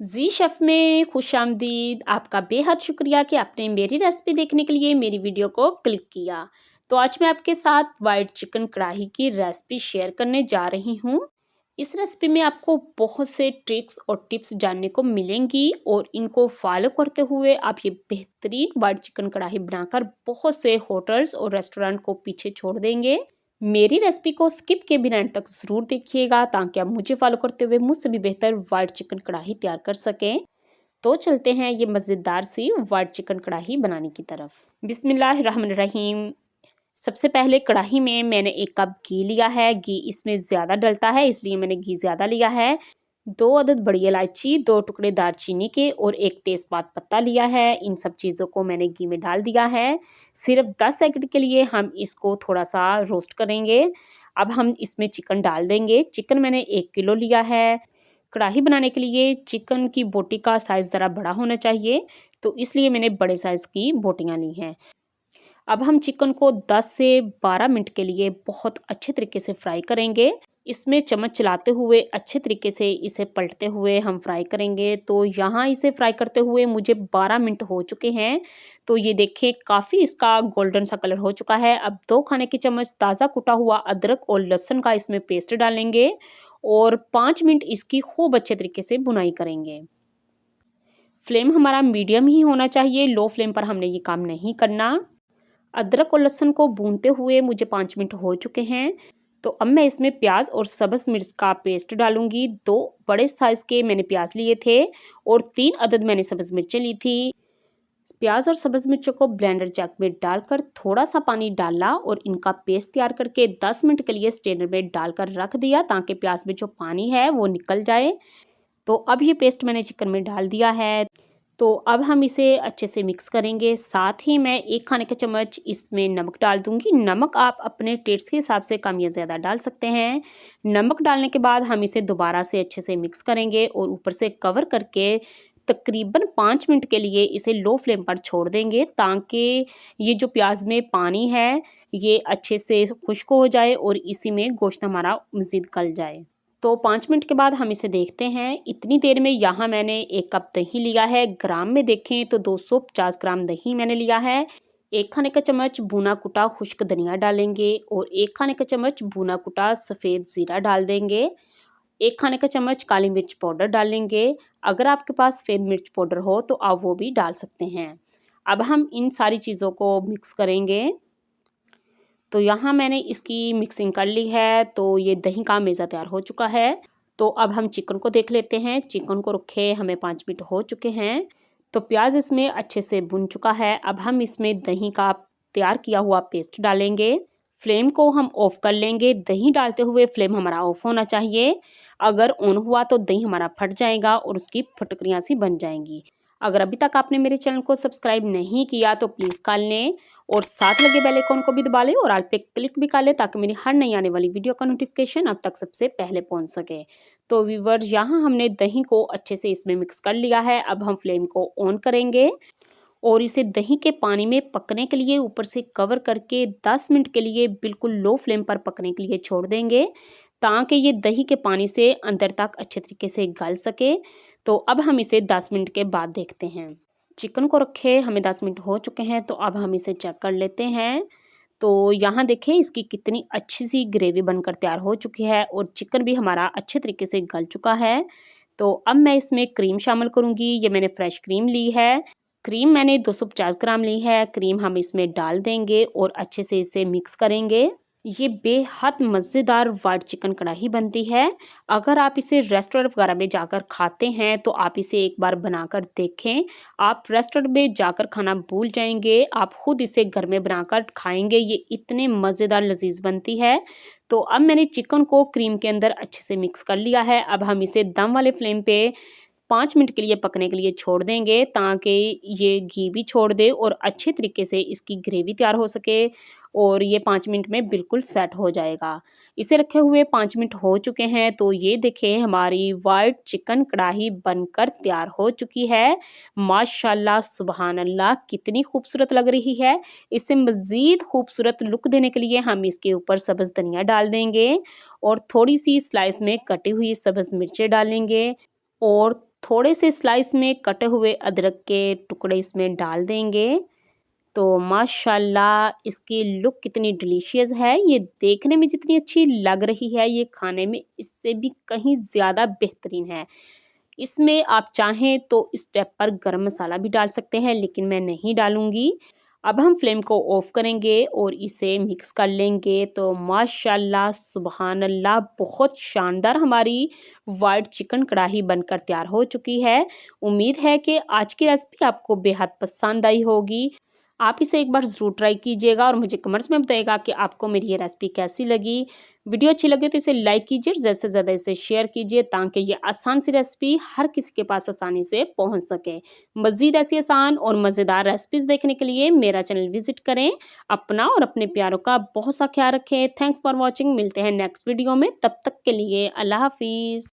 जी chef में खुशामदीद। आपका बेहद शुक्रिया कि आपने मेरी रेसिपी देखने के लिए मेरी वीडियो को क्लिक किया। तो आज मैं आपके साथ वाइट चिकन कढ़ाई की रेसिपी शेयर करने जा रही हूँ। इस रेसिपी में आपको बहुत से ट्रिक्स और टिप्स जानने को मिलेंगी और इनको फॉलो करते हुए आप ये बेहतरीन वाइट चिकन कढ़ाई बनाकर बहुत से होटल्स और रेस्टोरेंट को पीछे छोड़ देंगे। मेरी रेसिपी को स्किप के बिना एंड तक ज़रूर देखिएगा ताकि आप मुझे फॉलो करते हुए मुझसे भी बेहतर वाइट चिकन कढ़ाई तैयार कर सकें। तो चलते हैं ये मज़ेदार सी वाइट चिकन कढ़ाई बनाने की तरफ। बिस्मिल्लाहिर्रहमानिर्रहीम। सबसे पहले कढ़ाई में मैंने 1 कप घी लिया है। घी इसमें ज़्यादा डलता है इसलिए मैंने घी ज़्यादा लिया है। 2 अदद बड़ी इलायची, 2 टुकड़े दालचीनी के और 1 तेज़पात पत्ता लिया है। इन सब चीज़ों को मैंने घी में डाल दिया है। सिर्फ 10 सेकंड के लिए हम इसको थोड़ा-सा रोस्ट करेंगे। अब हम इसमें चिकन डाल देंगे। चिकन मैंने 1 किलो लिया है। कढ़ाई बनाने के लिए चिकन की बोटी का साइज़ ज़रा बड़ा होना चाहिए, तो इसलिए मैंने बड़े साइज़ की बोटियाँ ली हैं। अब हम चिकन को 10 से 12 मिनट के लिए बहुत अच्छे तरीके से फ्राई करेंगे। इसमें चम्मच चलाते हुए अच्छे तरीके से इसे पलटते हुए हम फ्राई करेंगे। तो यहाँ इसे फ्राई करते हुए मुझे 12 मिनट हो चुके हैं। तो ये देखें काफ़ी इसका गोल्डन सा कलर हो चुका है। अब 2 खाने की चम्मच ताज़ा कुटा हुआ अदरक और लहसुन का इसमें पेस्ट डालेंगे और 5 मिनट इसकी खूब अच्छे तरीके से भुनाई करेंगे। फ्लेम हमारा मीडियम ही होना चाहिए, लो फ्लेम पर हमने ये काम नहीं करना। अदरक और लहसुन को भूनते हुए मुझे 5 मिनट हो चुके हैं। तो अब मैं इसमें प्याज और सब्ज़ मिर्च का पेस्ट डालूंगी। 2 बड़े साइज़ के मैंने प्याज लिए थे और 3 अदद मैंने सब्ज़ मिर्चें ली थी। प्याज और सब्ज़ मिर्चों को ब्लेंडर जग में डालकर थोड़ा सा पानी डाला और इनका पेस्ट तैयार करके 10 मिनट के लिए स्ट्रेनर में डालकर रख दिया ताकि प्याज में जो पानी है वो निकल जाए। तो अब ये पेस्ट मैंने चिकन में डाल दिया है। तो अब हम इसे अच्छे से मिक्स करेंगे। साथ ही मैं 1 खाने का चम्मच इसमें नमक डाल दूँगी। नमक आप अपने टेस्ट के हिसाब से कम या ज़्यादा डाल सकते हैं। नमक डालने के बाद हम इसे दोबारा से अच्छे से मिक्स करेंगे और ऊपर से कवर करके तकरीबन 5 मिनट के लिए इसे लो फ्लेम पर छोड़ देंगे ताकि ये जो प्याज में पानी है ये अच्छे से खुश्क हो जाए और इसी में गोश्त हमारा मज़ीद गल जाए। तो 5 मिनट के बाद हम इसे देखते हैं। इतनी देर में यहाँ मैंने 1 कप दही लिया है। ग्राम में देखें तो 250 ग्राम दही मैंने लिया है। 1 खाने का चम्मच भुना कुटा खुश्क धनिया डालेंगे और 1 खाने का चम्मच भुना कुटा सफ़ेद ज़ीरा डाल देंगे। 1 खाने का चम्मच काली मिर्च पाउडर डालेंगे। अगर आपके पास सफ़ेद मिर्च पाउडर हो तो आप वो भी डाल सकते हैं। अब हम इन सारी चीज़ों को मिक्स करेंगे। तो यहाँ मैंने इसकी मिक्सिंग कर ली है। तो ये दही का मेज़ा तैयार हो चुका है। तो अब हम चिकन को देख लेते हैं। चिकन को रखे हमें 5 मिनट हो चुके हैं। तो प्याज इसमें अच्छे से भुन चुका है। अब हम इसमें दही का तैयार किया हुआ पेस्ट डालेंगे। फ्लेम को हम ऑफ़ कर लेंगे। दही डालते हुए फ्लेम हमारा ऑफ़ होना चाहिए। अगर ऑन हुआ तो दही हमारा फट जाएगा और उसकी फटकरियाँ सी बन जाएंगी। अगर अभी तक आपने मेरे चैनल को सब्सक्राइब नहीं किया तो प्लीज़ कर लें और साथ लगे बेल आइकन को भी दबा लें और ऑल पे क्लिक भी कर लें ताकि मेरी हर नई आने वाली वीडियो का नोटिफिकेशन आप तक सबसे पहले पहुंच सके। तो व्यूअर्स यहाँ हमने दही को अच्छे से इसमें मिक्स कर लिया है। अब हम फ्लेम को ऑन करेंगे और इसे दही के पानी में पकने के लिए ऊपर से कवर करके 10 मिनट के लिए बिल्कुल लो फ्लेम पर पकने के लिए छोड़ देंगे ताकि ये दही के पानी से अंदर तक अच्छे तरीके से गल सके। तो अब हम इसे 10 मिनट के बाद देखते हैं। चिकन को रखे हमें 10 मिनट हो चुके हैं। तो अब हम इसे चेक कर लेते हैं। तो यहाँ देखें इसकी कितनी अच्छी सी ग्रेवी बनकर तैयार हो चुकी है और चिकन भी हमारा अच्छे तरीके से गल चुका है। तो अब मैं इसमें क्रीम शामिल करूँगी। ये मैंने फ्रेश क्रीम ली है। क्रीम मैंने 250 ग्राम ली है। क्रीम हम इसमें डाल देंगे और अच्छे से इसे मिक्स करेंगे। ये बेहद मज़ेदार वाइट चिकन कढ़ाई बनती है। अगर आप इसे रेस्टोरेंट वगैरह में जाकर खाते हैं तो आप इसे एक बार बनाकर देखें। आप रेस्टोरेंट में जाकर खाना भूल जाएंगे। आप खुद इसे घर में बनाकर खाएंगे। ये इतने मज़ेदार लजीज बनती है। तो अब मैंने चिकन को क्रीम के अंदर अच्छे से मिक्स कर लिया है। अब हम इसे दम वाले फ्लेम पे 5 मिनट के लिए पकने के लिए छोड़ देंगे ताकि ये घी भी छोड़ दे और अच्छे तरीके से इसकी ग्रेवी तैयार हो सके और ये 5 मिनट में बिल्कुल सेट हो जाएगा। इसे रखे हुए 5 मिनट हो चुके हैं। तो ये देखें हमारी वाइट चिकन कढ़ाई बनकर तैयार हो चुकी है। माशाल्लाह सुबहान अल्लाह कितनी खूबसूरत लग रही है। इसे मज़ीद खूबसूरत लुक देने के लिए हम इसके ऊपर सब्ज़ धनिया डाल देंगे और थोड़ी सी स्लाइस में कटी हुई सब्ज़ मिर्चें डालेंगे और थोड़े से स्लाइस में कटे हुए अदरक के टुकड़े इसमें डाल देंगे। तो माशाल्लाह इसकी लुक कितनी डिलीशियस है, ये देखने में जितनी अच्छी लग रही है ये खाने में इससे भी कहीं ज़्यादा बेहतरीन है। इसमें आप चाहें तो इस स्टेप पर गरम मसाला भी डाल सकते हैं, लेकिन मैं नहीं डालूँगी। अब हम फ्लेम को ऑफ करेंगे और इसे मिक्स कर लेंगे। तो माशाल्लाह सुबहान अल्लाह, बहुत शानदार हमारी वाइट चिकन कढ़ाई बनकर तैयार हो चुकी है। उम्मीद है कि आज की रेसिपी आपको बेहद पसंद आई होगी। आप इसे एक बार ज़रूर ट्राई कीजिएगा और मुझे कमेंट्स में बताइएगा कि आपको मेरी ये रेसिपी कैसी लगी। वीडियो अच्छी लगे तो इसे लाइक कीजिए, ज़्यादा से ज़्यादा इसे शेयर कीजिए ताकि ये आसान सी रेसिपी हर किसी के पास आसानी से पहुंच सके। मज़ीद ऐसी आसान और मज़ेदार रेसिपीज़ देखने के लिए मेरा चैनल विजिट करें। अपना और अपने प्यारों का बहुत सा ख्याल रखें। Thanks for watching. मिलते हैं नेक्स्ट वीडियो में, तब तक के लिए अल्लाह हाफिज़।